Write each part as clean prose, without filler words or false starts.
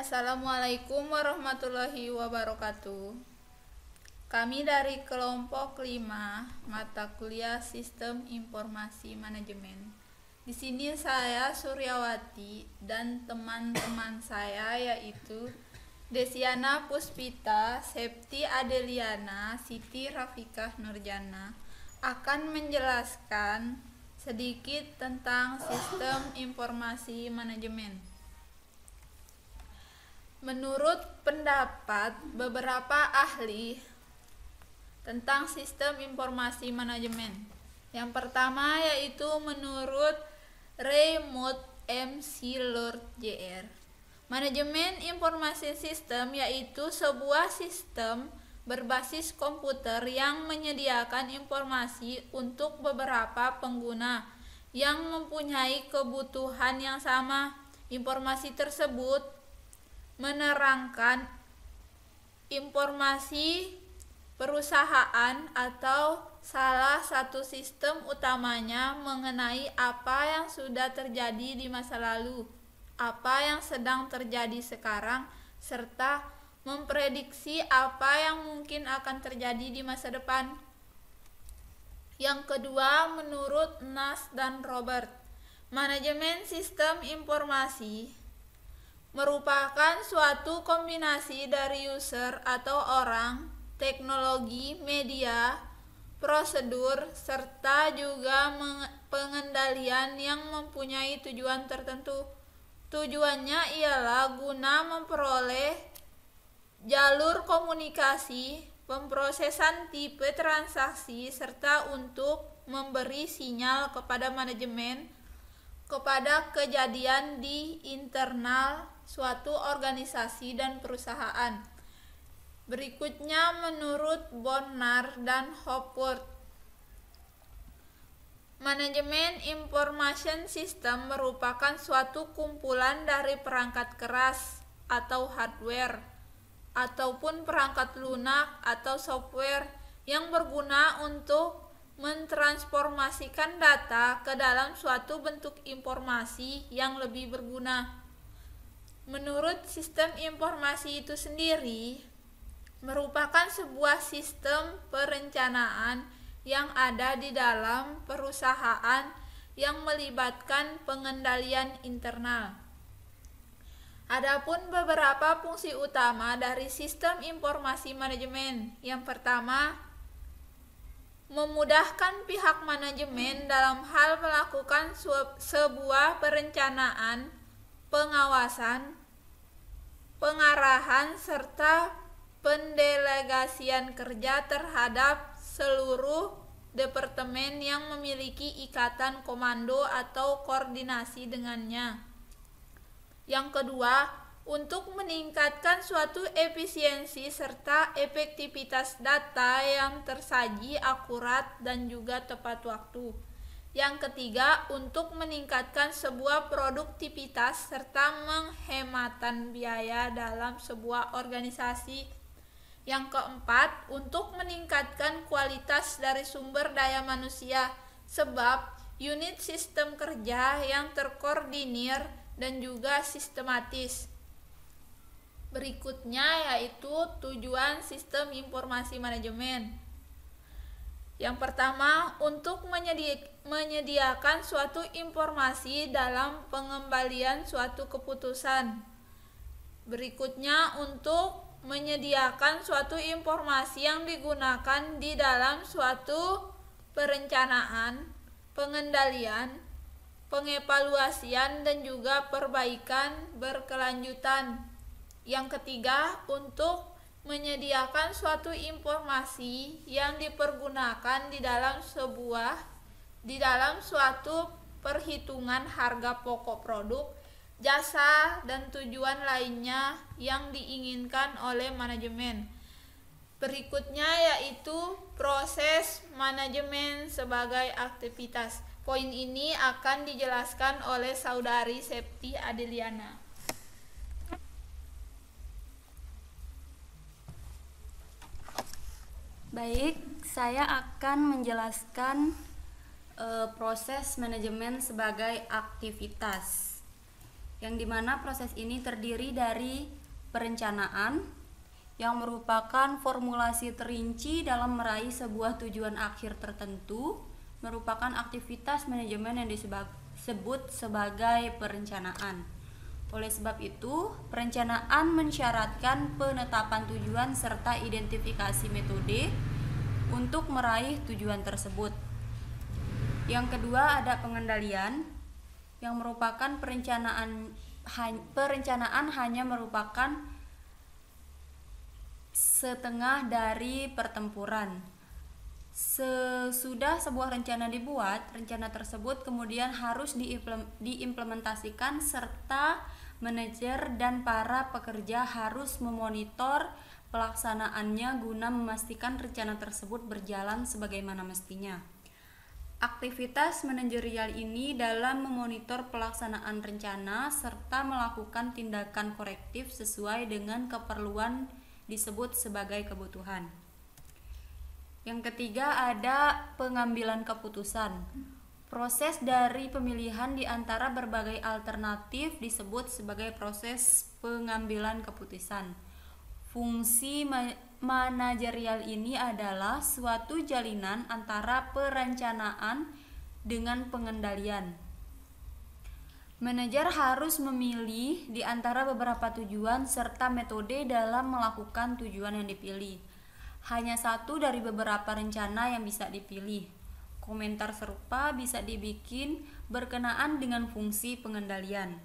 Assalamualaikum warahmatullahi wabarakatuh. Kami dari kelompok 5 mata kuliah Sistem Informasi Manajemen. Di sini saya Suryawati dan teman-teman saya yaitu Desiana Puspita, Septi Adeliana, Siti Rafikah Nurjana akan menjelaskan sedikit tentang Sistem Informasi Manajemen. Menurut pendapat beberapa ahli tentang sistem informasi manajemen, yang pertama yaitu menurut Raymond M. Lord Jr. Manajemen informasi sistem yaitu sebuah sistem berbasis komputer yang menyediakan informasi untuk beberapa pengguna yang mempunyai kebutuhan yang sama. Informasi tersebut menerangkan informasi perusahaan atau salah satu sistem utamanya mengenai apa yang sudah terjadi di masa lalu, apa yang sedang terjadi sekarang, serta memprediksi apa yang mungkin akan terjadi di masa depan. Yang kedua, menurut Nash dan Robert, manajemen sistem informasi merupakan suatu kombinasi dari user atau orang, teknologi, media, prosedur, serta juga pengendalian yang mempunyai tujuan tertentu. Tujuannya ialah guna memperoleh jalur komunikasi, pemrosesan tipe transaksi, serta untuk memberi sinyal kepada manajemen kepada kejadian di internal suatu organisasi dan perusahaan. Berikutnya menurut Bonnar dan Hopwood, manajemen information system merupakan suatu kumpulan dari perangkat keras atau hardware ataupun perangkat lunak atau software yang berguna untuk mentransformasikan data ke dalam suatu bentuk informasi yang lebih berguna. Menurut sistem informasi itu sendiri merupakan sebuah sistem perencanaan yang ada di dalam perusahaan yang melibatkan pengendalian internal. Adapun beberapa fungsi utama dari sistem informasi manajemen. Yang pertama, memudahkan pihak manajemen dalam hal melakukan sebuah perencanaan, pengawasan, pengarahan, serta pendelegasian kerja terhadap seluruh departemen yang memiliki ikatan komando atau koordinasi dengannya. Yang kedua, untuk meningkatkan suatu efisiensi serta efektivitas data yang tersaji akurat dan juga tepat waktu. Yang ketiga, untuk meningkatkan sebuah produktivitas serta penghematan biaya dalam sebuah organisasi. Yang keempat, untuk meningkatkan kualitas dari sumber daya manusia, sebab unit sistem kerja yang terkoordinir dan juga sistematis. Berikutnya yaitu tujuan sistem informasi manajemen. Yang pertama, untuk menyediakan suatu informasi dalam pengembalian suatu keputusan. Berikutnya, untuk menyediakan suatu informasi yang digunakan di dalam suatu perencanaan, pengendalian, pengevaluasian, dan juga perbaikan berkelanjutan. Yang ketiga, untuk menyediakan suatu informasi yang dipergunakan di dalam suatu perhitungan harga pokok produk, jasa, dan tujuan lainnya yang diinginkan oleh manajemen. Berikutnya yaitu proses manajemen sebagai aktivitas. Poin ini akan dijelaskan oleh saudari Septi Adeliana. Baik, saya akan menjelaskan proses manajemen sebagai aktivitas. yang dimana proses ini terdiri dari perencanaan, yang merupakan formulasi terinci dalam meraih sebuah tujuan akhir tertentu, merupakan aktivitas manajemen yang disebut sebagai perencanaan. Oleh sebab itu, perencanaan mensyaratkan penetapan tujuan serta identifikasi metode untuk meraih tujuan tersebut. Yang kedua ada pengendalian, yang merupakan perencanaan hanya merupakan setengah dari pertempuran. Sesudah sebuah rencana dibuat, rencana tersebut kemudian harus diimplementasikan serta manajer dan para pekerja harus memonitor pelaksanaannya guna memastikan rencana tersebut berjalan sebagaimana mestinya. Aktivitas manajerial ini dalam memonitor pelaksanaan rencana serta melakukan tindakan korektif sesuai dengan keperluan disebut sebagai kebutuhan. Yang ketiga ada pengambilan keputusan. Proses dari pemilihan di antara berbagai alternatif disebut sebagai proses pengambilan keputusan. Fungsi manajerial ini adalah suatu jalinan antara perencanaan dengan pengendalian. Manajer harus memilih di antara beberapa tujuan serta metode dalam melakukan tujuan yang dipilih. Hanya satu dari beberapa rencana yang bisa dipilih. Komentar serupa bisa dibikin berkenaan dengan fungsi pengendalian.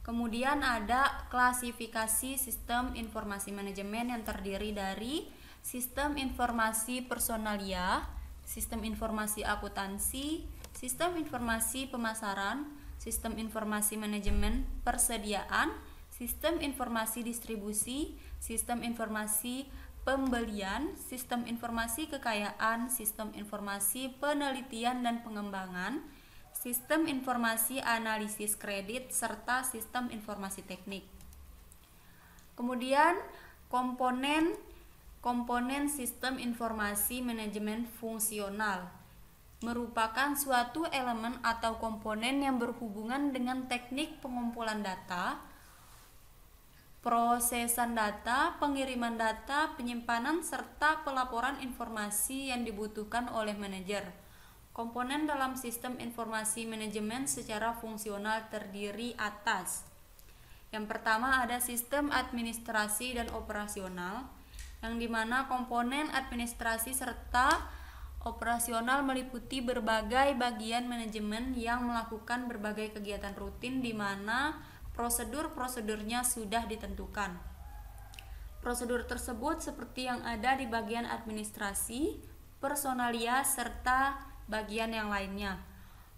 Kemudian ada klasifikasi sistem informasi manajemen yang terdiri dari sistem informasi personalia, sistem informasi akuntansi, sistem informasi pemasaran, sistem informasi manajemen persediaan, sistem informasi distribusi, sistem informasi pembelian, sistem informasi kekayaan, sistem informasi penelitian dan pengembangan, sistem informasi analisis kredit, serta sistem informasi teknik. Kemudian komponen sistem informasi manajemen fungsional merupakan suatu elemen atau komponen yang berhubungan dengan teknik pengumpulan data, prosesan data, pengiriman data, penyimpanan, serta pelaporan informasi yang dibutuhkan oleh manajer. Komponen dalam sistem informasi manajemen secara fungsional terdiri atas. Yang pertama ada sistem administrasi dan operasional, yang dimana komponen administrasi serta operasional meliputi berbagai bagian manajemen yang melakukan berbagai kegiatan rutin di mana prosedur-prosedurnya sudah ditentukan. Prosedur tersebut seperti yang ada di bagian administrasi, personalia, serta bagian yang lainnya.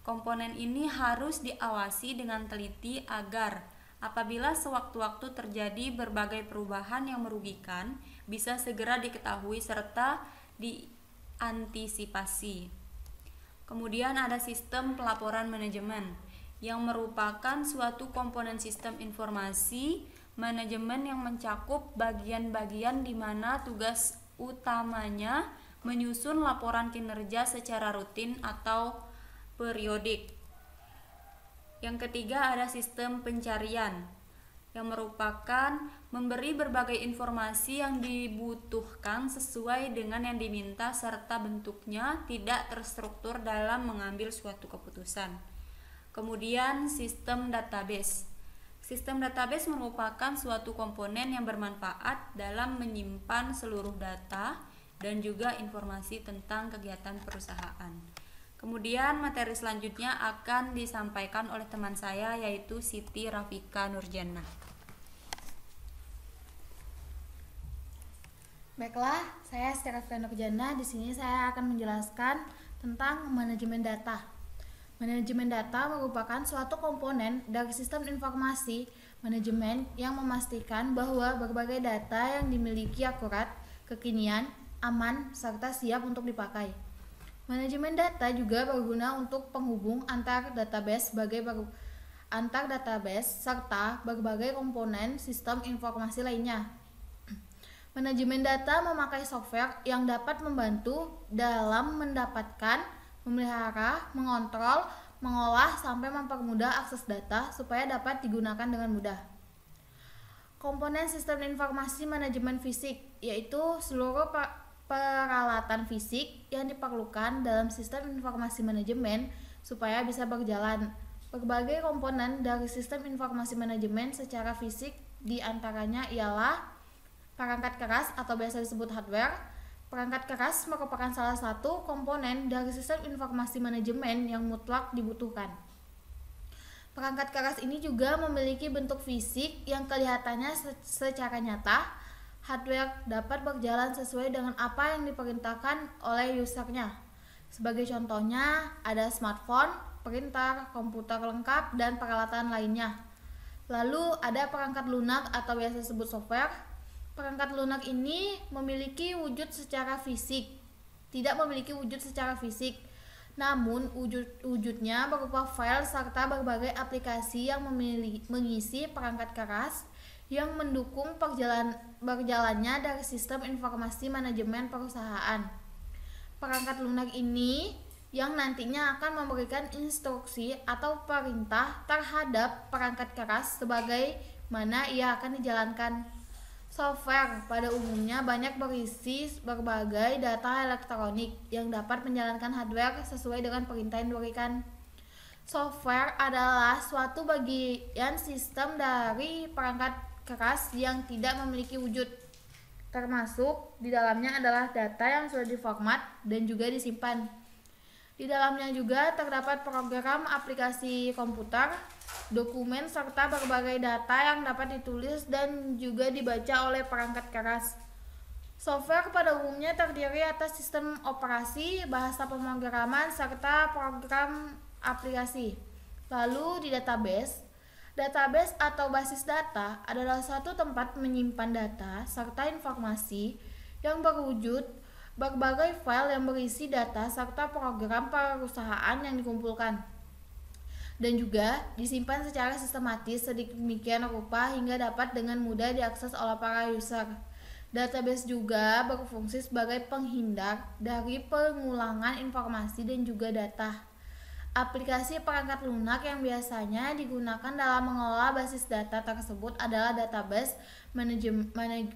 Komponen ini harus diawasi dengan teliti agar apabila sewaktu-waktu terjadi berbagai perubahan yang merugikan, bisa segera diketahui serta diantisipasi. Kemudian ada sistem pelaporan manajemen, yang merupakan suatu komponen sistem informasi manajemen yang mencakup bagian-bagian di mana tugas utamanya menyusun laporan kinerja secara rutin atau periodik. Yang ketiga ada sistem pencarian, yang merupakan memberi berbagai informasi yang dibutuhkan sesuai dengan yang diminta serta bentuknya tidak terstruktur dalam mengambil suatu keputusan. Kemudian sistem database. Sistem database merupakan suatu komponen yang bermanfaat dalam menyimpan seluruh data dan juga informasi tentang kegiatan perusahaan. Kemudian materi selanjutnya akan disampaikan oleh teman saya yaitu Siti Rafika Nurjana. Baiklah, saya Siti Rafika Nurjana. Di sini saya akan menjelaskan tentang manajemen data. Manajemen data merupakan suatu komponen dari sistem informasi manajemen yang memastikan bahwa berbagai data yang dimiliki akurat, kekinian, aman, serta siap untuk dipakai. Manajemen data juga berguna untuk penghubung antar database serta berbagai komponen sistem informasi lainnya. Manajemen data memakai software yang dapat membantu dalam mendapatkan, memelihara, mengontrol, mengolah sampai mempermudah akses data supaya dapat digunakan dengan mudah. Komponen sistem informasi manajemen fisik yaitu seluruh peralatan fisik yang diperlukan dalam sistem informasi manajemen supaya bisa berjalan. Berbagai komponen dari sistem informasi manajemen secara fisik diantaranya ialah perangkat keras atau biasa disebut hardware. Perangkat keras merupakan salah satu komponen dari sistem informasi manajemen yang mutlak dibutuhkan. Perangkat keras ini juga memiliki bentuk fisik yang kelihatannya secara nyata. Hardware dapat berjalan sesuai dengan apa yang diperintahkan oleh usernya. Sebagai contohnya, ada smartphone, printer, komputer lengkap, dan peralatan lainnya. Lalu ada perangkat lunak atau biasa disebut software. Perangkat lunak ini memiliki wujud secara fisik, tidak memiliki wujud secara fisik, namun wujudnya berupa file serta berbagai aplikasi yang mengisi perangkat keras yang mendukung berjalannya dari sistem informasi manajemen perusahaan. Perangkat lunak ini yang nantinya akan memberikan instruksi atau perintah terhadap perangkat keras sebagaimana ia akan dijalankan. Software pada umumnya banyak berisi berbagai data elektronik yang dapat menjalankan hardware sesuai dengan perintah yang diberikan. Software adalah suatu bagian sistem dari perangkat keras yang tidak memiliki wujud. Termasuk di dalamnya adalah data yang sudah diformat dan juga disimpan. Di dalamnya juga terdapat program aplikasi komputer, dokumen, serta berbagai data yang dapat ditulis dan juga dibaca oleh perangkat keras. Software pada umumnya terdiri atas sistem operasi, bahasa pemrograman, serta program aplikasi. Lalu di database atau basis data adalah suatu tempat menyimpan data serta informasi yang berwujud berbagai file yang berisi data serta program perusahaan yang dikumpulkan dan juga disimpan secara sistematis sedemikian rupa hingga dapat dengan mudah diakses oleh para user. Database juga berfungsi sebagai penghindar dari pengulangan informasi dan juga data. Aplikasi perangkat lunak yang biasanya digunakan dalam mengelola basis data tersebut adalah database manajemen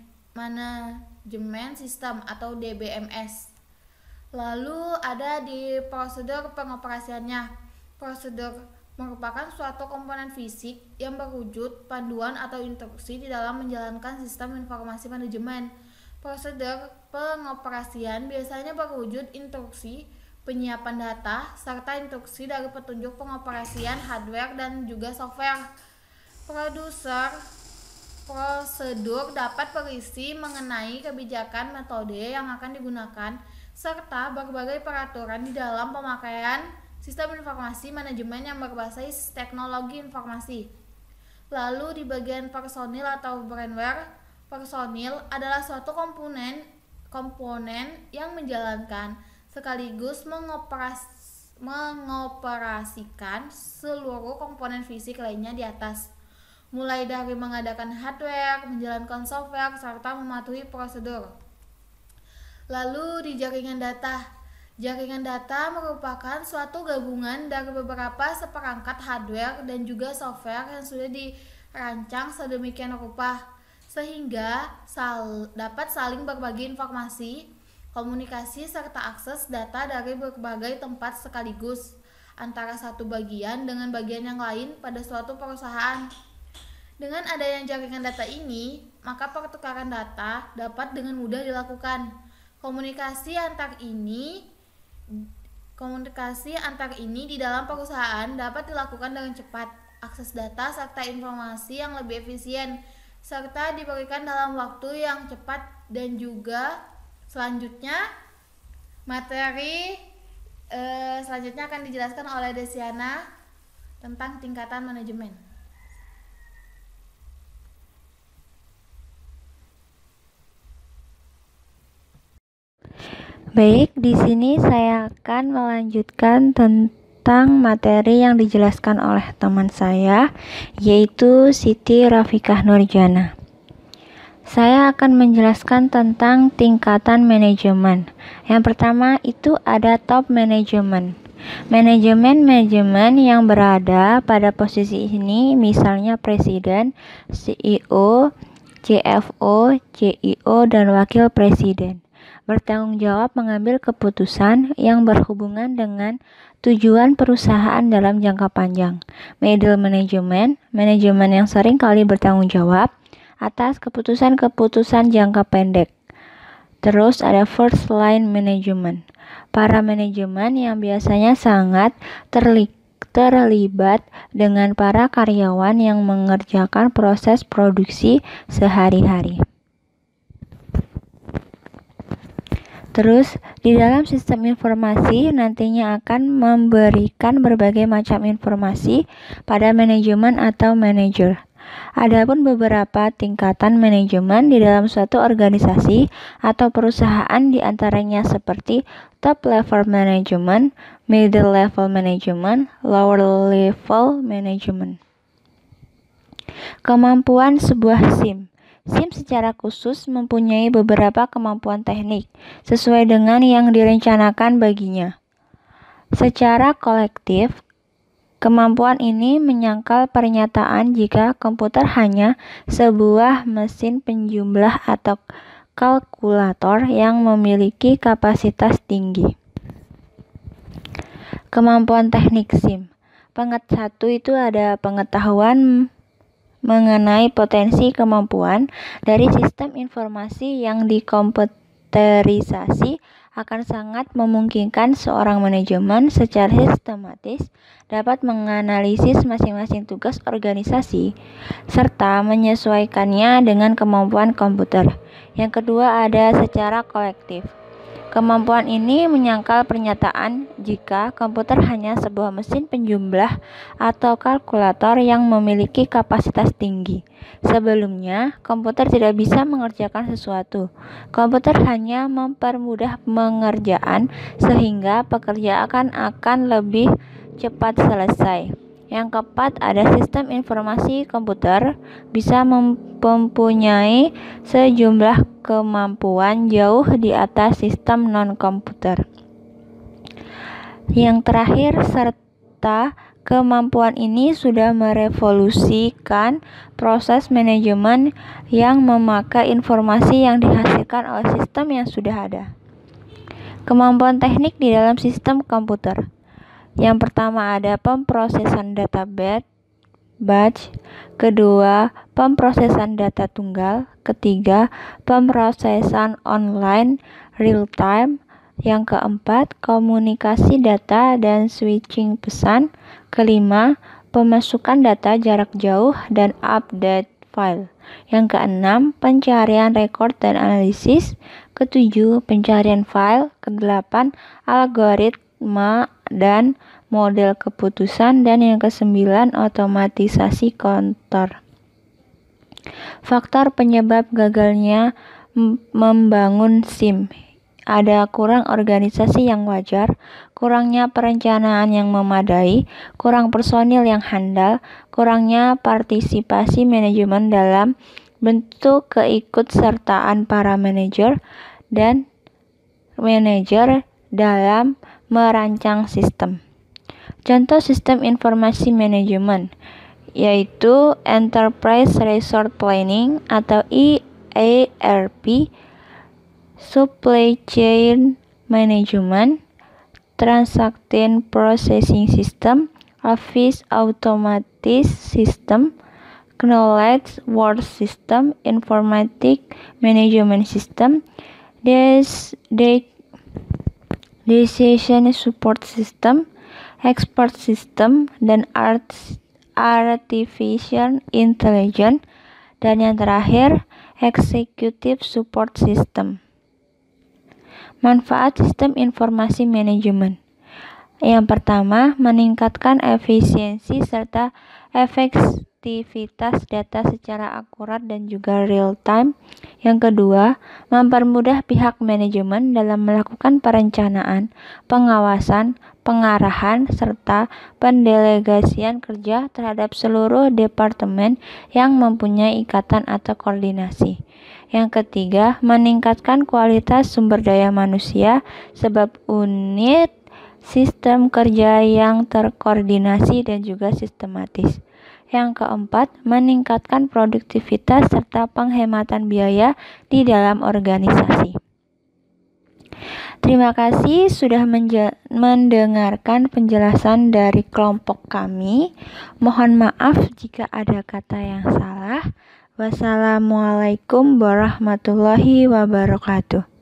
sistem atau DBMS. Lalu ada di prosedur pengoperasiannya. Prosedur merupakan suatu komponen fisik yang berwujud panduan atau instruksi di dalam menjalankan sistem informasi manajemen. Prosedur pengoperasian biasanya berwujud instruksi penyiapan data serta instruksi dari petunjuk pengoperasian hardware dan juga software. Prosedur dapat berisi mengenai kebijakan metode yang akan digunakan serta berbagai peraturan di dalam pemakaian sistem informasi manajemen yang berbasis teknologi informasi. Lalu di bagian personil atau brandware, personil adalah suatu komponen yang menjalankan sekaligus mengoperasikan seluruh komponen fisik lainnya di atas, mulai dari mengadakan hardware, menjalankan software, serta mematuhi prosedur. Lalu di jaringan data. Jaringan data merupakan suatu gabungan dari beberapa seperangkat hardware dan juga software yang sudah dirancang sedemikian rupa sehingga dapat saling berbagi informasi, komunikasi, serta akses data dari berbagai tempat sekaligus antara satu bagian dengan bagian yang lain pada suatu perusahaan. Dengan adanya jaringan data ini, maka pertukaran data dapat dengan mudah dilakukan. Komunikasi antar ini di dalam perusahaan dapat dilakukan dengan cepat. Akses data serta informasi yang lebih efisien serta diberikan dalam waktu yang cepat dan juga selanjutnya selanjutnya akan dijelaskan oleh Desiana tentang tingkatan manajemen. Baik, di sini saya akan melanjutkan tentang materi yang dijelaskan oleh teman saya, yaitu Siti Rafikah Nurjana. Saya akan menjelaskan tentang tingkatan manajemen. Yang pertama itu ada top management. Manajemen yang berada pada posisi ini misalnya presiden, CEO, CFO, CIO, dan wakil presiden bertanggung jawab mengambil keputusan yang berhubungan dengan tujuan perusahaan dalam jangka panjang. Middle management, manajemen yang sering kali bertanggung jawab atas keputusan-keputusan jangka pendek. Terus ada first line management, para manajemen yang biasanya sangat terlibat dengan para karyawan yang mengerjakan proses produksi sehari-hari. Terus, di dalam sistem informasi nantinya akan memberikan berbagai macam informasi pada manajemen atau manajer. Adapun beberapa tingkatan manajemen di dalam suatu organisasi atau perusahaan diantaranya seperti top level management, middle level management, lower level management. Kemampuan sebuah SIM. SIM secara khusus mempunyai beberapa kemampuan teknik sesuai dengan yang direncanakan baginya. Secara kolektif, kemampuan ini menyangkal pernyataan jika komputer hanya sebuah mesin penjumlah atau kalkulator yang memiliki kapasitas tinggi. Kemampuan teknik SIM. Satu itu ada pengetahuan mengenai potensi kemampuan dari sistem informasi yang dikomputerisasi akan sangat memungkinkan seorang manajemen secara sistematis dapat menganalisis masing-masing tugas organisasi serta menyesuaikannya dengan kemampuan komputer. Yang kedua ada secara kolektif. Kemampuan ini menyangkal pernyataan jika komputer hanya sebuah mesin penjumlah atau kalkulator yang memiliki kapasitas tinggi. Sebelumnya, komputer tidak bisa mengerjakan sesuatu. Komputer hanya mempermudah pengerjaan sehingga pekerjaan akan lebih cepat selesai. Yang keempat ada sistem informasi komputer bisa mempunyai sejumlah kemampuan jauh di atas sistem non-komputer. Yang terakhir, serta kemampuan ini sudah merevolusikan proses manajemen yang memakai informasi yang dihasilkan oleh sistem yang sudah ada. Kemampuan teknik di dalam sistem komputer. Yang pertama ada pemrosesan data batch, kedua pemrosesan data tunggal, ketiga pemrosesan online real time, yang keempat komunikasi data dan switching pesan, kelima pemasukan data jarak jauh dan update file, yang keenam pencarian rekod dan analisis, ketujuh pencarian file, kedelapan algoritma dan model keputusan, dan yang kesembilan otomatisasi kantor. Faktor penyebab gagalnya membangun SIM. Ada kurang organisasi yang wajar, kurangnya perencanaan yang memadai, kurang personil yang handal, kurangnya partisipasi manajemen dalam bentuk keikutsertaan para manajer dan manajer dalam merancang sistem. Contoh sistem informasi manajemen yaitu Enterprise Resource Planning atau ERP, Supply Chain Management, Transaction Processing System, Office Automatic System, Knowledge Work System, Informatic Management System, Decision Support System, Expert System, dan Artificial Intelligence, dan yang terakhir Executive Support System. Manfaat sistem informasi manajemen. Yang pertama, meningkatkan efisiensi serta efektivitas data secara akurat dan juga real time. Yang kedua, mempermudah pihak manajemen dalam melakukan perencanaan, pengawasan, pengarahan, serta pendelegasian kerja terhadap seluruh departemen yang mempunyai ikatan atau koordinasi. Yang ketiga, meningkatkan kualitas sumber daya manusia sebab unit sistem kerja yang terkoordinasi dan juga sistematis. Yang keempat, meningkatkan produktivitas serta penghematan biaya di dalam organisasi. Terima kasih sudah mendengarkan penjelasan dari kelompok kami. Mohon maaf jika ada kata yang salah. Wassalamualaikum warahmatullahi wabarakatuh.